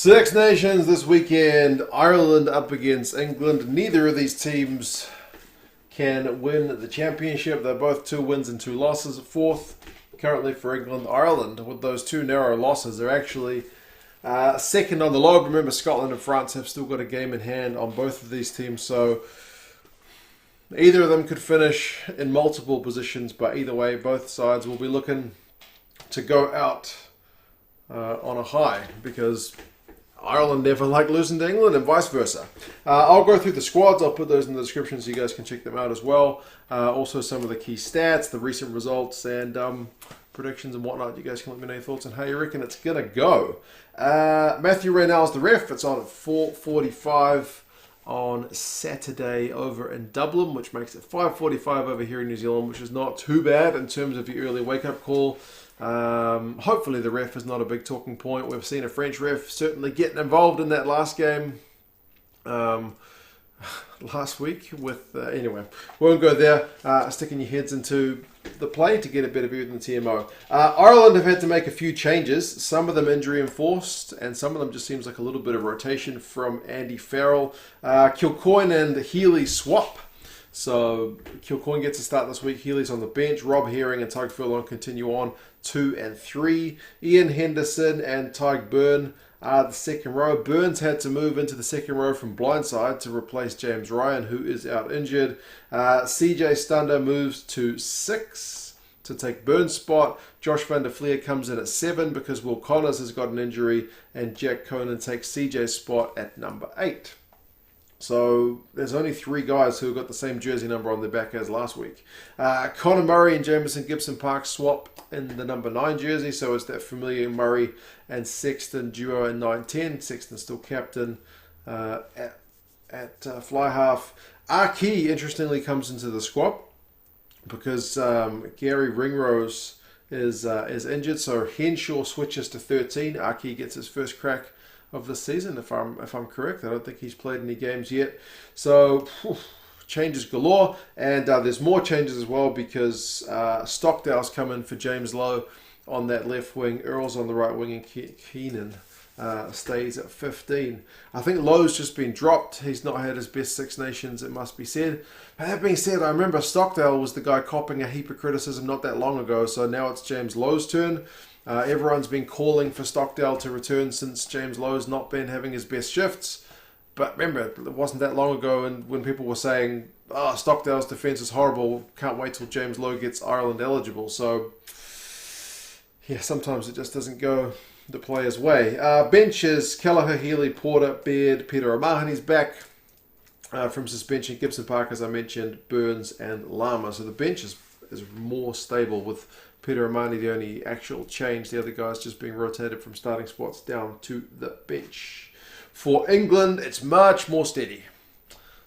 Six Nations this weekend. Ireland up against England. Neither of these teams can win the championship. They're both 2 wins and 2 losses. Fourth currently for England. Ireland, with those 2 narrow losses, they're actually second on the log. Remember, Scotland and France have still got a game in hand on both of these teams. So either of them could finish in multiple positions. But either way, both sides will be looking to go out on a high, because Ireland never like losing to England and vice versa. I'll go through the squads. I'll put those in the description so you guys can check them out as well. Also some of the key stats, the recent results, and predictions and whatnot. You guys can let me know your thoughts on how you reckon it's going to go. Matthew Raynell's the ref. It's on at 4:45 on Saturday over in Dublin, which makes it 5:45 over here in New Zealand, which is not too bad in terms of your early wake-up call. Hopefully the ref is not a big talking point. We've seen a French ref certainly getting involved in that last game last week with anyway, we won't go there. Sticking your heads into the play to get a better view than the TMO. Ireland have had to make a few changes, some of them injury enforced, and some of them just seems like a little bit of rotation from Andy Farrell. Kilcoyne and Healy swap. So Kilcoyne gets a start this week. Healy's on the bench. Rob Herring and Tadhg Furlong continue on 2 and 3. Iain, Henderson and Tadhg Beirne are the second row. Beirne's had to move into the second row from blindside to replace James Ryan, who is out injured. CJ Stander moves to 6 to take Beirne's spot. Josh van der Flier comes in at 7 because Will Connors has got an injury, and Jack Conan takes CJ's spot at number 8. So there's only 3 guys who have got the same jersey number on their back as last week. Conor Murray and Jamison Gibson Park swap in the number 9 jersey. So it's that familiar Murray and Sexton duo in 9-10. Sexton still captain at fly half. Archie, interestingly, comes into the squad because Gary Ringrose is injured. So Henshaw switches to 13. Archie gets his first crack of the season, if I'm correct. I don't think he's played any games yet. So changes galore, and there's more changes as well because Stockdale's come in for James Lowe on that left wing, Earls on the right wing, and Keenan stays at 15. I think Lowe's just been dropped. He's not had his best Six Nations, it must be said. But that being said, I remember Stockdale was the guy copping a heap of criticism not that long ago, so now it's James Lowe's turn. Everyone's been calling for Stockdale to return since James Lowe's not been having his best shifts. But remember, it wasn't that long ago and when people were saying, oh, Stockdale's defence is horrible, can't wait till James Lowe gets Ireland eligible. So, yeah, sometimes it just doesn't go the player's way. Benches, Kelleher, Healy, Porter, Baird, Peter O'Mahony's back from suspension. Gibson Park, as I mentioned, Burns and Larmour. So the bench is more stable with Peter O'Mahony the only actual change. The other guys just being rotated from starting spots down to the bench. For England, it's much more steady.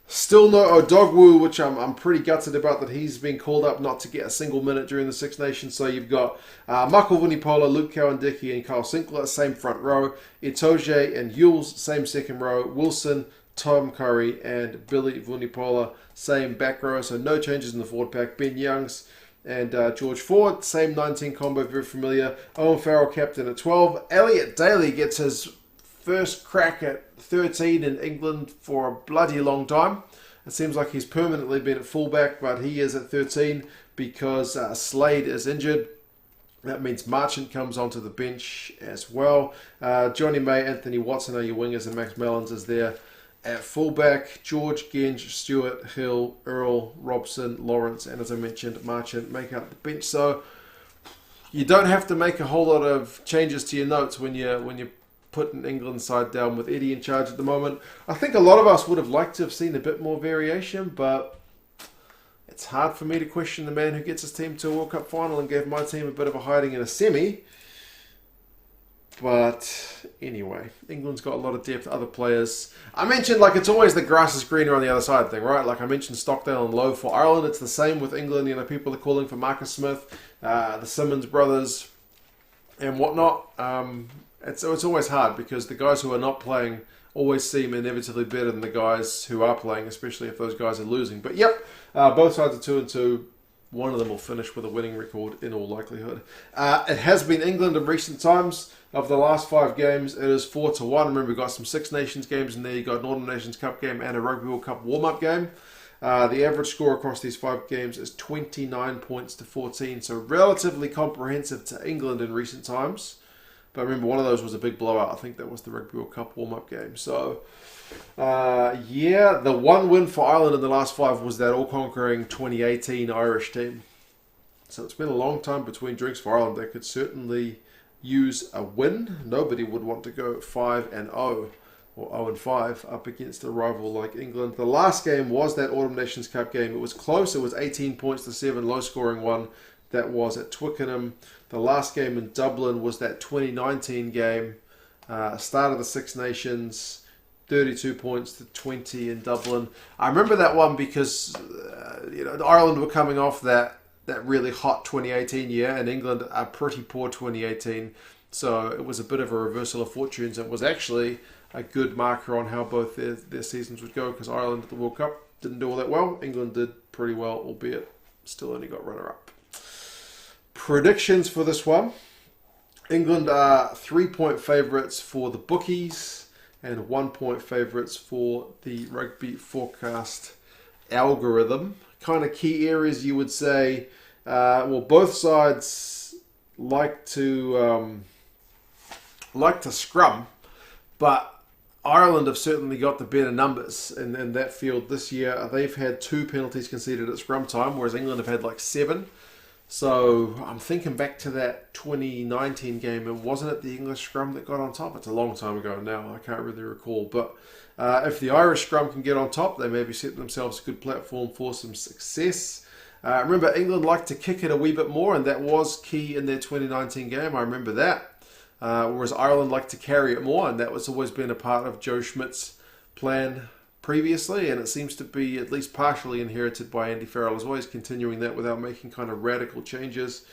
Still no Odogwu, which I'm pretty gutted about that he's been called up not to get a single minute during the Six Nations. So you've got Michael Vunipola, Luke Cowan-Dickie and Kyle Sinclair, same front row. Itoje and Yules, same second row. Wilson, Tom Curry and Billy Vunipola, same back row. So no changes in the forward pack. Ben Youngs and George Ford, same 19 combo, very familiar. Owen Farrell, captain at 12. Elliot Daly gets his first crack at 13 in England for a bloody long time. It seems like he's permanently been at fullback, but he is at 13 because Slade is injured. That means Marchant comes onto the bench as well. Johnny May, Anthony Watson are your wingers, and Max Malins is there at fullback. George, Genge, Stewart, Hill, Earl, Robson, Lawrence, and as I mentioned, Marchant make up the bench. So you don't have to make a whole lot of changes to your notes when you're putting England's side down with Eddie in charge at the moment. I think a lot of us would have liked to have seen a bit more variation, but it's hard for me to question the man who gets his team to a World Cup final and gave my team a bit of a hiding in a semi. But anyway, England's got a lot of depth, other players. I mentioned, it's always the grass is greener on the other side thing, right? Like I mentioned Stockdale and Lowe for Ireland. It's the same with England. People are calling for Marcus Smith, the Simmons brothers, and whatnot. It's always hard because the guys who are not playing always seem inevitably better than the guys who are playing, especially if those guys are losing. But yep, both sides are 2-2. One of them will finish with a winning record in all likelihood. It has been England in recent times. of the last 5 games, it is 4-1. Remember, we've got some Six Nations games in there. You've got an Autumn Nations Cup game and a Rugby World Cup warm-up game. The average score across these 5 games is 29 points to 14, so relatively comprehensive to England in recent times. But remember, one of those was a big blowout. I think that was the Rugby World Cup warm-up game. So, yeah, the one win for Ireland in the last 5 was that all-conquering 2018 Irish team. So it's been a long time between drinks for Ireland. They could certainly use a win. Nobody would want to go 5-0 or 0-5 up against a rival like England. The last game was that Autumn Nations Cup game. It was close. It was 18 points to 7, low-scoring one. That was at Twickenham. The last game in Dublin was that 2019 game. Start of the Six Nations, 32 points to 20 in Dublin. I remember that one because Ireland were coming off that really hot 2018 year, and England a pretty poor 2018. So it was a bit of a reversal of fortunes. It was actually a good marker on how both their seasons would go, because Ireland at the World Cup didn't do all that well. England did pretty well, albeit still only got runner-up. Predictions for this one. England are 3-point favourites for the bookies and 1-point favourites for the Rugby Forecast algorithm. Kind of key areas you would say, both sides like to scrum, but Ireland have certainly got the better numbers in that field this year. They've had 2 penalties conceded at scrum time, whereas England have had like 7. So I'm thinking back to that 2019 game. It wasn't it the English scrum that got on top? It's a long time ago now. I can't really recall. But if the Irish scrum can get on top, they maybe set themselves a good platform for some success. Remember, England liked to kick it a wee bit more, and that was key in their 2019 game. I remember that. Whereas Ireland liked to carry it more, and that was always been a part of Joe Schmidt's plan previously, and it seems to be at least partially inherited by Andy Farrell as always, continuing that without making kind of radical changes.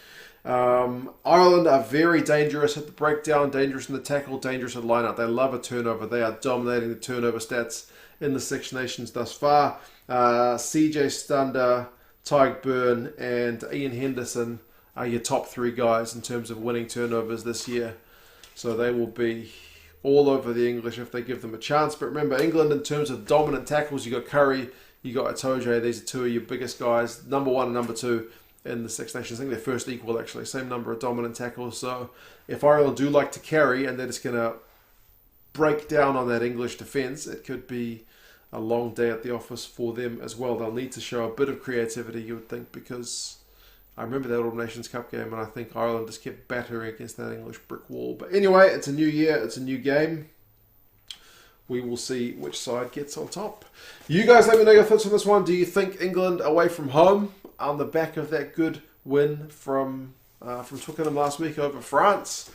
Ireland are very dangerous at the breakdown, dangerous in the tackle, dangerous at line-out. They love a turnover. They are dominating the turnover stats in the Six Nations thus far. CJ Stander, Tadhg Beirne and Ian Henderson are your top 3 guys in terms of winning turnovers this year. So they will be all over the English if they give them a chance. But remember, England, in terms of dominant tackles, you got Curry, you got Tadhg. These are 2 of your biggest guys, number 1 and number 2 in the Six Nations. I think they're first equal, actually, same number of dominant tackles. So if Ireland do like to carry and they're just going to break down on that English defence, it could be a long day at the office for them as well. They'll need to show a bit of creativity, you would think, because I remember that Autumn Nations Cup game, and I think Ireland just kept battering against that English brick wall. But anyway, it's a new year, it's a new game. We will see which side gets on top. You guys let me know your thoughts on this one. Do you think England away from home on the back of that good win from Twickenham last week over France?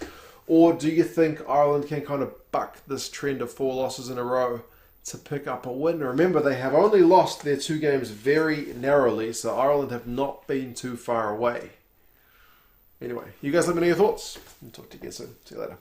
Or do you think Ireland can kind of buck this trend of 4 losses in a row to pick up a win? Remember, they have only lost their 2 games very narrowly, so Ireland have not been too far away. Anyway, you guys let me know your thoughts. I'll talk to you again soon. See you later.